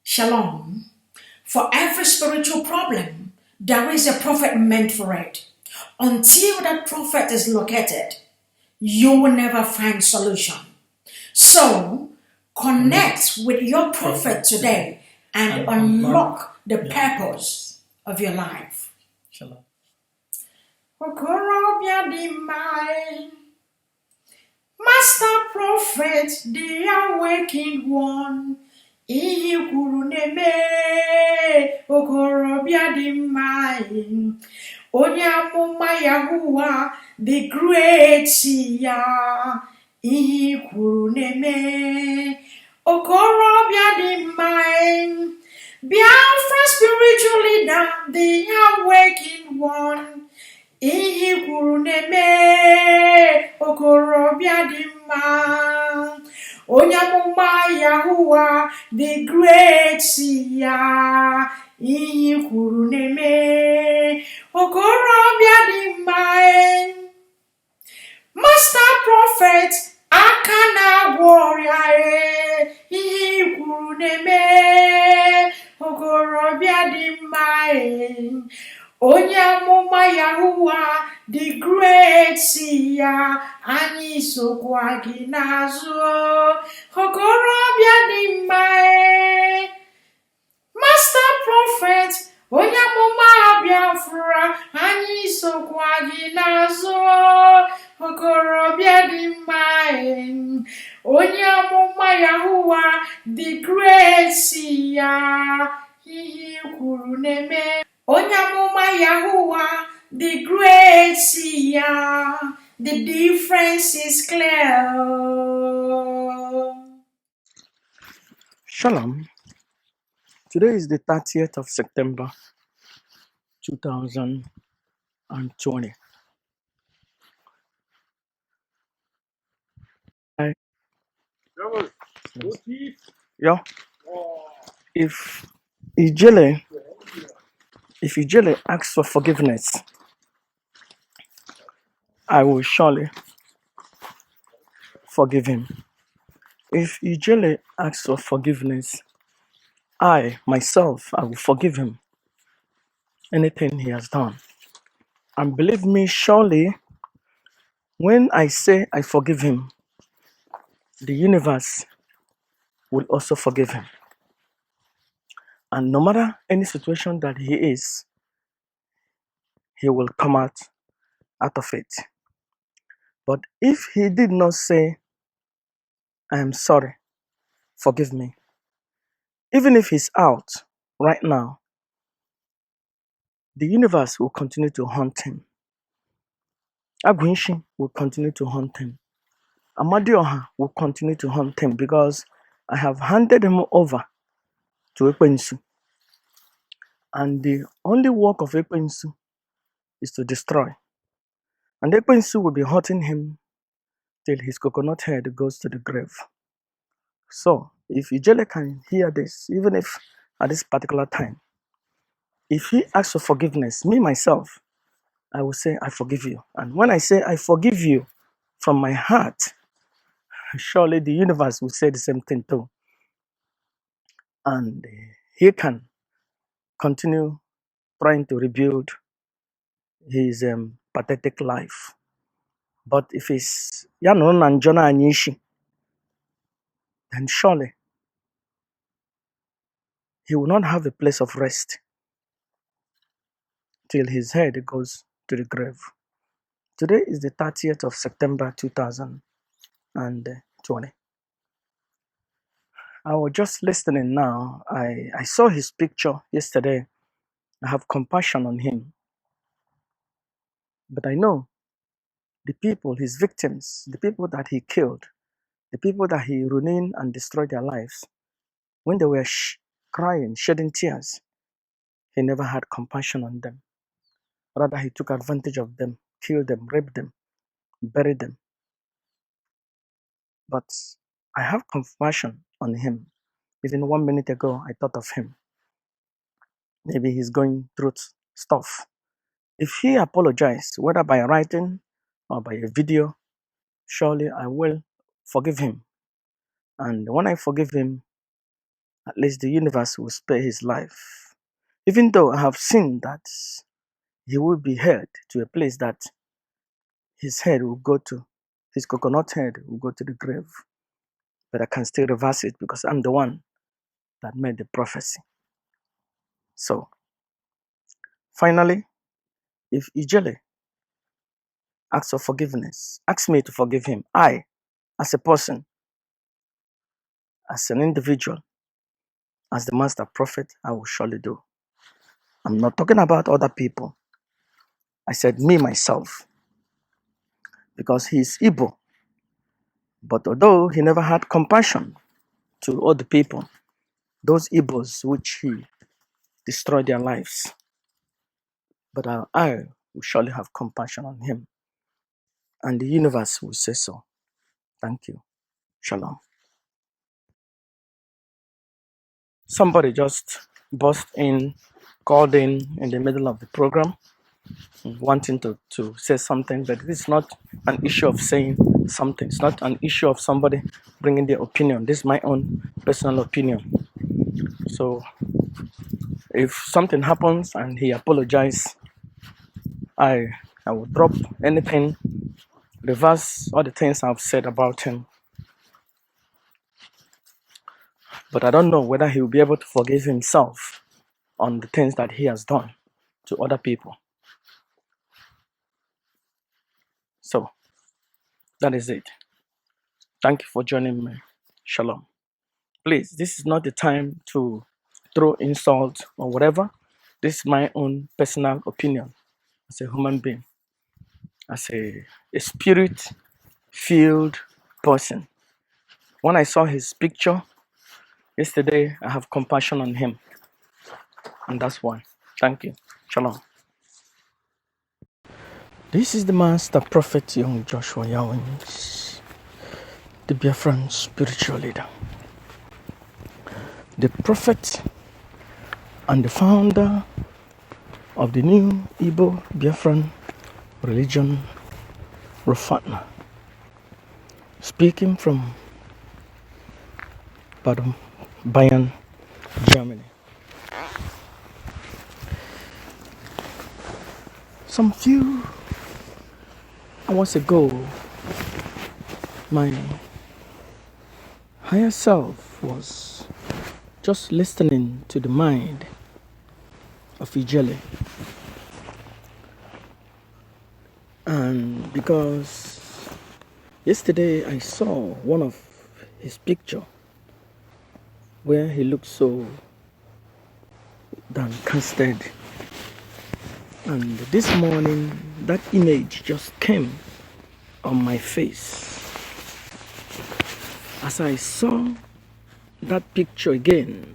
Shalom. For every spiritual problem, there is a prophet meant for it. Until that prophet is located, you will never find solution. So, connect with your prophet today and unlock the purpose of your life. Shalom. Okorobịa dị mma, Master Prophet, the awakened one, ihe kwuru na-eme. Okorobịa dị mma, onye amụma Yahuwa, the great ya, ihe kwuru na-eme. Okorobịa dị mma, Biafra spiritual leader, the awakened one, ihe kwuru na-eme. Okorobịa dị mma, onye amụma Yahuwa, the great ya, ihe kwuru na-eme. Okorobịa dị mma, Master Prophet, aka na-agwọ ọrịa, ihe kwuru na-eme. Okorobịa dị mma, onye amụma Yahuwa, the great ya, anyị sokwa gị n'azụ. Okorobịa dị mma, Master Prophet, onye amụma Biafra, anyị sokwa gị n'azụ. Okorobịa dị mma, onye amụma Yahuwa, the great ya, ihe kwuru na-eme. Onye amụma Yahuwa, the great ya, the difference is clear. Shalom. Today is the 30th of September 2020. Yeah. If ijele asks for forgiveness, I will surely forgive him. If ijele asks for forgiveness, I myself will forgive him anything he has done. And believe me, surely, when I say I forgive him, the universe will also forgive him. And no matter any situation that he is, he will come out of it. But if he did not say, I am sorry, forgive me, even if he's out right now, the universe will continue to haunt him. Agwinshi will continue to haunt him. Amadioha will continue to haunt him because I have handed him over to Ekwensu. And the only work of Ekwensu is to destroy. And Ekwensu will be haunting him till his coconut head goes to the grave. So, if Ijele can hear this, even if at this particular time, if he asks for forgiveness, me myself, I will say, I forgive you. And when I say, I forgive you from my heart, surely the universe will say the same thing too. And he can continue trying to rebuild his pathetic life. But if it's Yanon and Jonah and Yishi, then surely he will not have a place of rest till his head goes to the grave. Today is the 30th of September 2020. I was just listening now. I saw his picture yesterday. I have compassion on him. But I know the people, his victims, the people that he killed, the people that he ruined and destroyed their lives, when they were crying, shedding tears, he never had compassion on them. Rather, he took advantage of them, killed them, raped them, buried them. But I have compassion on him. Even 1 minute ago, I thought of him. Maybe he's going through stuff. If he apologized, whether by writing or by a video, surely I will forgive him. And when I forgive him, at least the universe will spare his life. Even though I have seen that he will be held to a place that his head will go to, his coconut head will go to the grave. But I can still reverse it because I'm the one that made the prophecy. So, finally, if Ijele asks for forgiveness, asks me to forgive him, I, as a person, as an individual, as the master prophet, I will surely do. I'm not talking about other people. I said me, myself, because he is Igbo. But although he never had compassion to other people, those Igbos which he destroyed their lives, but I will surely have compassion on him. And the universe will say so. Thank you. Shalom. Somebody just burst in, called in the middle of the program, wanting to say something, but it's not an issue of saying something. It's not an issue of somebody bringing their opinion. This is my own personal opinion. So if something happens and he apologizes, I will drop anything, reverse all the things I've said about him. But I don't know whether he will be able to forgive himself on the things that he has done to other people. So that is it. Thank you for joining me. Shalom. Please, this is not the time to throw insult or whatever. This is my own personal opinion as a human being, as a spirit-filled person. When I saw his picture yesterday, I have compassion on him. And that's why. Thank you. Shalom. This is the Master Prophet Young Joshua Yawins, the Biafran spiritual leader, the prophet and the founder of the new Igbo Biafran religion, Rofana, speaking from Bayern, Germany. Some few hours ago, my higher self was just listening to the mind of Ijele. And because yesterday I saw one of his picture where he looked so downcasted, and this morning that image just came on my face. As I saw that picture again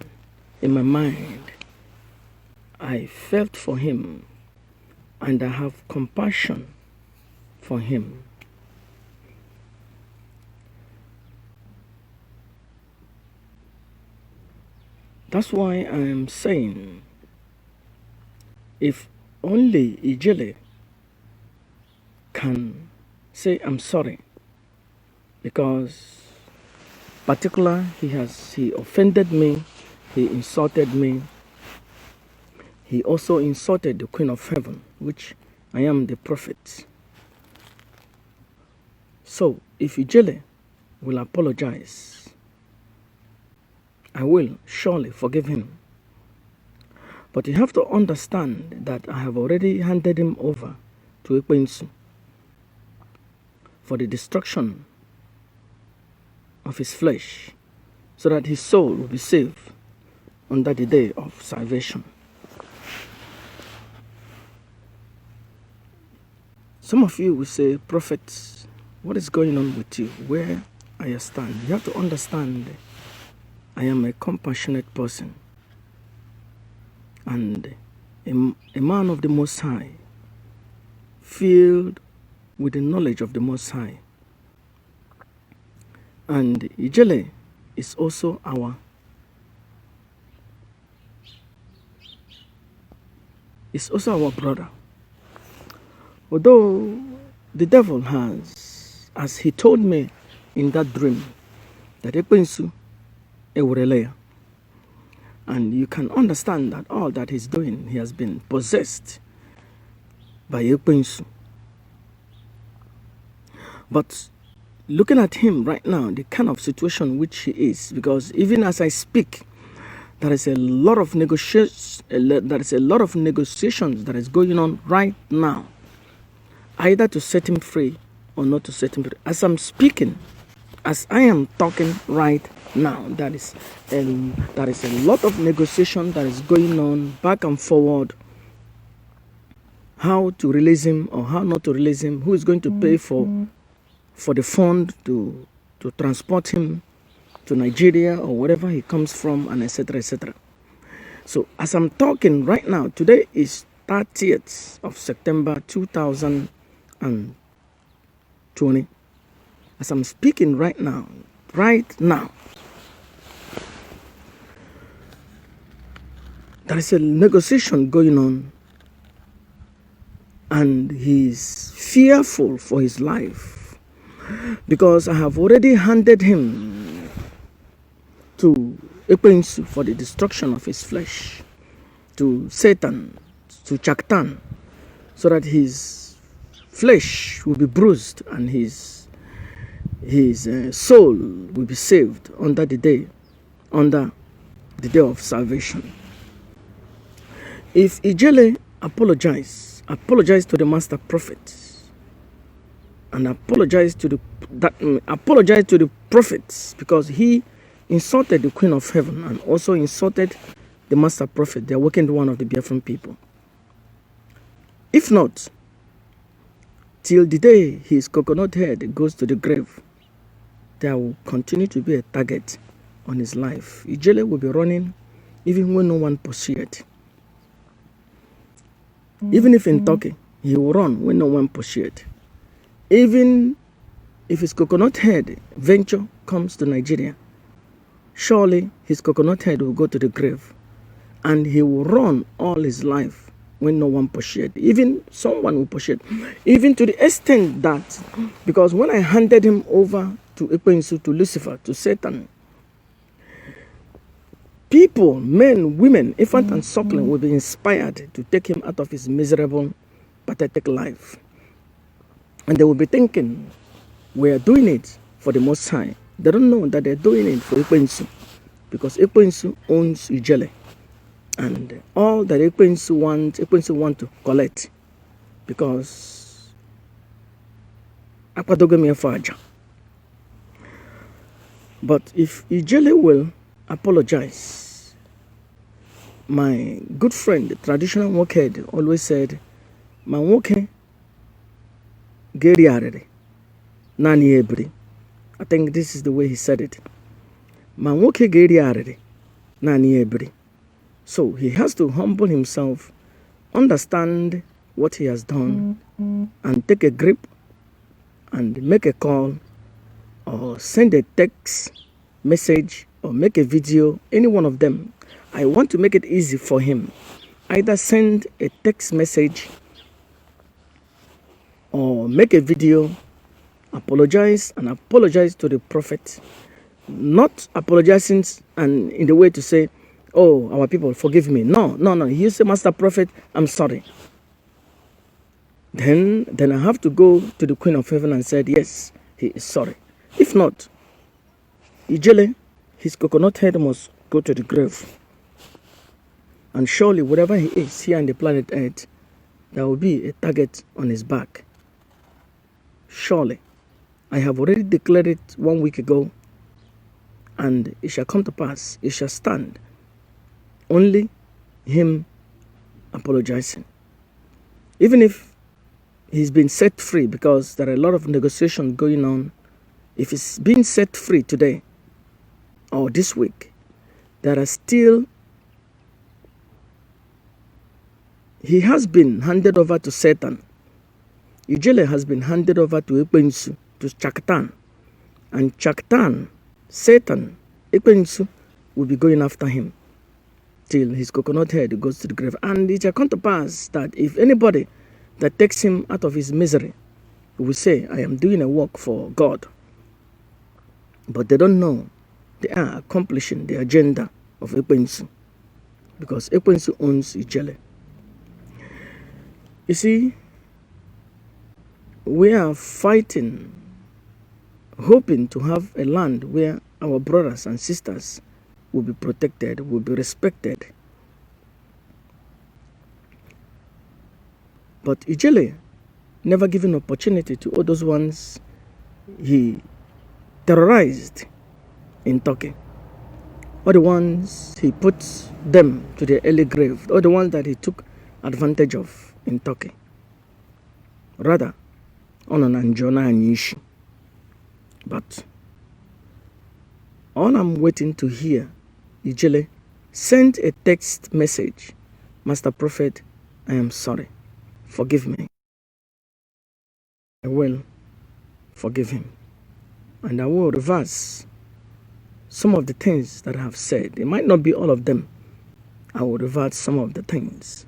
in my mind, I felt for him and I have compassion for him. That's why I am saying, if only Ijele can say I'm sorry, because particular he offended me, he insulted me, he also insulted the Queen of Heaven, which I am the prophet. So if Ijele will apologize, I will surely forgive him. But you have to understand that I have already handed him over to Ekwensu for the destruction of his flesh, so that his soul will be saved on that day of salvation. Some of you will say, Prophet, what is going on with you? Where I stand? You have to understand, I am a compassionate person and a man of the Most High, filled with the knowledge of the Most High. And Ijele is also our brother. Although the devil has, as he told me in that dream, that Ekwensu Ewureleya, And you can understand that all that he's doing, he has been possessed by Ekwensu. But looking at him right now, the kind of situation which he is, because even as I speak, there is a lot of negotiations that is going on right now, either to set him free or not to set him free. As I'm speaking, as I am talking right now, there is a lot of negotiation that is going on back and forward. How to release him or how not to release him? Who is going to pay for the fund to transport him to Nigeria or wherever he comes from, and etc., etc. So as I'm talking right now, today is 30th of September 2020. As I'm speaking right now, there is a negotiation going on, and he's fearful for his life, because I have already handed him to Ekwensu for the destruction of his flesh, to Satan, to Chaktan, so that his flesh will be bruised and his soul will be saved under the day of salvation. If Ijele apologize to the master prophet, and apologize to the prophets, because he insulted the Queen of Heaven and also insulted the master prophet, the awakened one of the Biafran people. If not, till the day his coconut head goes to the grave, there will continue to be a target on his life. Ijele will be running even when no one pursues. Even if in Turkey, he will run when no one pursues. Even if his coconut head venture comes to Nigeria, surely his coconut head will go to the grave, and he will run all his life when no one pursues. Even someone will pursue, even to the extent that, because when I handed him over to Ekwensu, to Lucifer, to Satan, people, men, women, infant and suckling will be inspired to take him out of his miserable, pathetic life. And they will be thinking, we are doing it for the Most High. They don't know that they're doing it for Ekwensu, because Ekwensu owns Ijele. And all that Ekwensu want to collect, because Akwadogemi Faja. But if Ijele will apologize, my good friend, the traditional workhead, always said, "My workhead, Gary Arere, Nani Ebri." I think this is the way he said it. "My workhead, Gary Arere, Nani Ebri." So he has to humble himself, understand what he has done, and take a grip and make a call, or send a text message, or make a video, any one of them. I want to make it easy for him. Either send a text message or make a video, apologize to the prophet. Not apologizing and in the way to say, "Oh, our people, forgive me." No. You say, "Master Prophet, I'm sorry." Then I have to go to the Queen of Heaven and said, yes, he is sorry. If not, Ijele, his coconut head must go to the grave. And surely, wherever he is here on the planet Earth, there will be a target on his back. Surely. I have already declared it 1 week ago, and it shall come to pass, it shall stand. Only him apologizing. Even if he's been set free, because there are a lot of negotiations going on, if he's been set free today or this week, there are still, he has been handed over to Satan. Ijele has been handed over to Ekwensu, to Chaktan. And Chaktan, Satan, Ekwensu will be going after him till his coconut head goes to the grave. And it shall come to pass that if anybody that takes him out of his misery will say, "I am doing a work for God," but they don't know they are accomplishing the agenda of Ekwensu. because Ekwensu owns ijele. You see, we are fighting, hoping to have a land where our brothers and sisters will be protected, will be respected. But ijele never given opportunity to all those ones he terrorized in Turkey. All the ones he put them to their early grave, all the ones that he took advantage of in Turkey. Rather, on an Anjona and Yishi. But all I'm waiting to hear, ijele sent a text message. Master Prophet, I am sorry. Forgive me. I will forgive him. And I will reverse some of the things that I have said. It might not be all of them. I will reverse some of the things.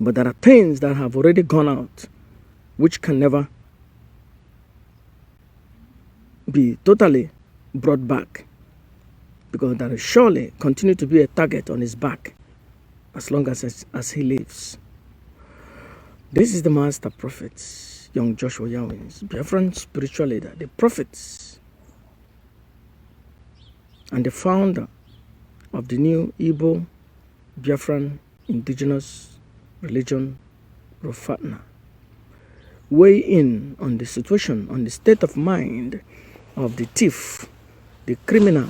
But there are things that have already gone out which can never be totally brought back, because there will surely continue to be a target on his back as long as he lives. This is the Master Prophet, young Joshua Yawins, Biafran spiritual leader, the prophets, and the founder of the new Igbo Biafran indigenous religion, Rofatna, weigh in on the situation, on the state of mind of the thief, the criminal,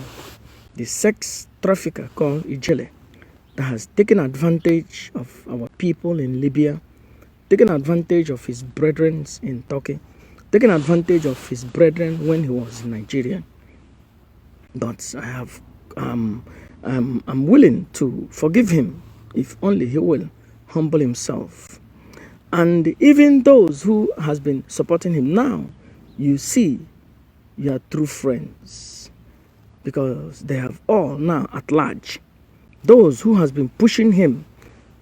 the sex trafficker called ijele, that has taken advantage of our people in Libya, taken advantage of his brethren in Turkey, taken advantage of his brethren when he was in Nigeria. But I have, I'm willing to forgive him if only he will humble himself. And even those who has been supporting him now, you see, you are true friends, because they have all now at large. Those who has been pushing him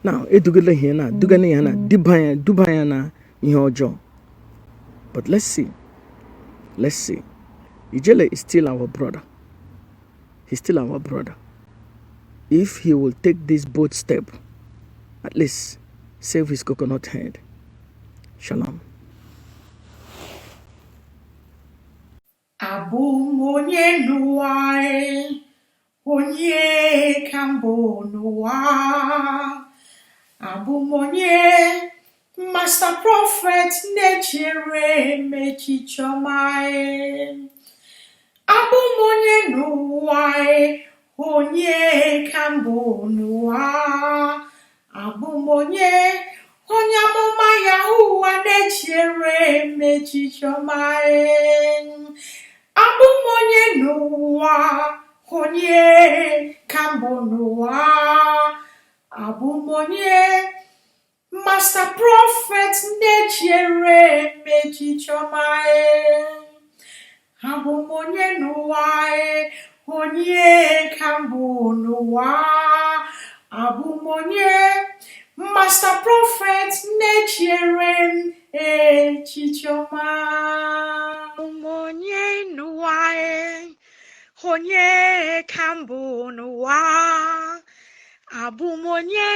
now, but let's see. Ijele is still our brother. He's still our brother. If he will take this bold step, at least save his coconut head. Shalom. Abum onye nuai, onye kambo nua. Abum onye Master Prophet nechere mechichomai. Abum onye nuai, onye kambo nua. Abum onye amụma Yahuwa nechere mechichomai. Abum onye n'ụwa, onye ka mbụ n'ụwa. Abum onye Master Prophet nechere mechichoma. Abum onye n'ụwa, onye ka mbụ n'ụwa. Abum onye Master Prophet nechere echichoma. Onye n'ụwa, onye ka mbụ n'ụwa. Abụ m onye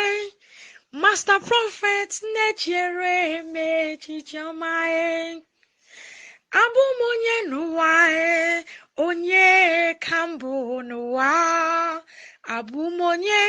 Master Prophet na-echere m echiche ọma. Abụ m onye n'ụwa, onye ka mbụ n'ụwa. Abụ m onye